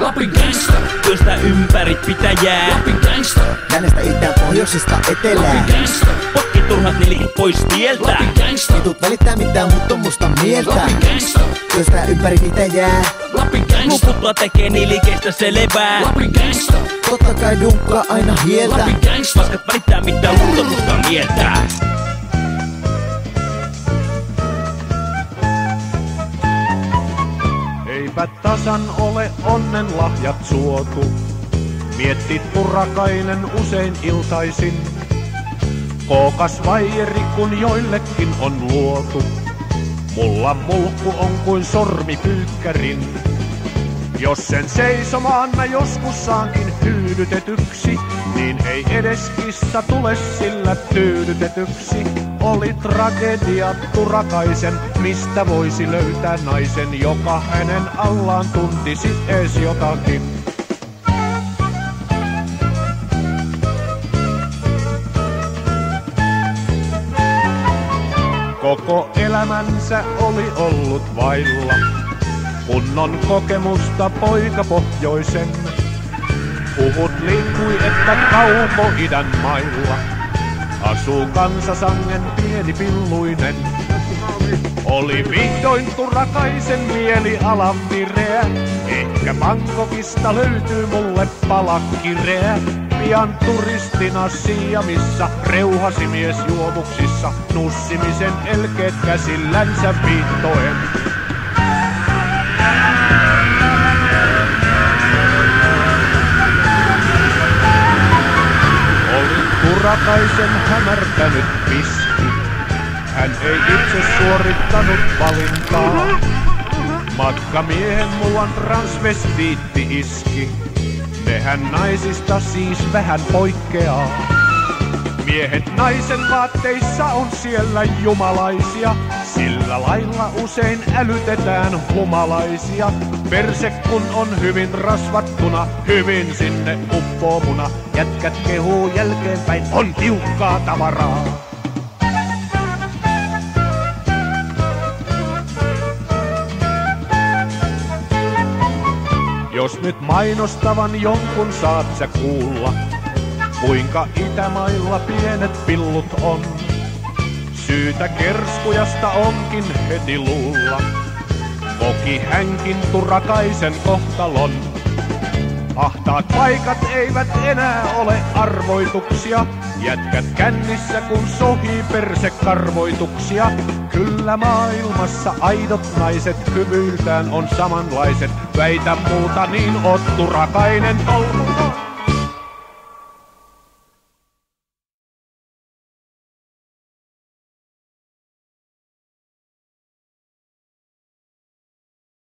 Lapin gangsta. Työstä ympäri pitäjää. Lapin gangsta. Lännestä itään, pohjoisesta etelään. Lapin gangsta. Potki turhat nilit pois tieltä. Lapin gangsta. Vitut välittää mitään, mut on musta mieltä. Lapin gangsta. Työstä ympäri pitäjää. Lapin gangsta. Luputla tekee nilikeistä selvää. Lapin gangsta. Totta kai dunkkaa aina hieltä. Lapin gangsta. Paskat välittää mitään luottamusta mieltä. Eipä tasan ole onnen lahjat suotu. Mietti Turakainen usein iltaisin. Kookas vaijeri kun joillekin on luotu. Mulla mulkku on kuin sormi pyykkärin. Jos sen seisomaan mä joskus saankin hyydytetyksi, niin ei edes kissa tule sillä tyydytetyksi. Oli tragedia Turakaisen, mistä voisi löytää naisen, joka hänen allaan tuntisi ees jotakin. Koko elämänsä oli ollut vailla kunnon kokemusta poika pohjoisen. Puhut liikkui, että Kauko-idän mailla asuu kansasangen pieni pilluinen. Oli vihdoin Turakaisen mieli alan vireä. Ehkä Bangkokista löytyy mulle palakireä. Pian turistina Siamissa reuhasi mies juovuksissa. Nussimisen elkeet käsillänsä viittoen. Turakaisen hämärtänyt piski. Hän ei itse suorittanut valintaa. Matkamiehen muuan transvestiitti iski. Nehän naisista siis vähän poikkeaa. Miehet naisen vaatteissa on siellä jumalaisia. Sillä lailla usein älytetään humalaisia. Perse kun on hyvin rasvattuna, hyvin sinne uppoomuna. Jätkät kehuu jälkeenpäin, on tiukkaa tavaraa. Jos nyt mainostavan jonkun saat sä kuulla, kuinka Itämailla pienet pillut on. Syytä kerskujasta onkin heti luulla. Koki hänkin Turakaisen kohtalon. Ahtaat paikat eivät enää ole arvoituksia. Jätkät kännissä kun sohii persekarvoituksia. Kyllä maailmassa aidot naiset kyvyiltään on samanlaiset. Väitä muuta niin oot Turakainen ollut.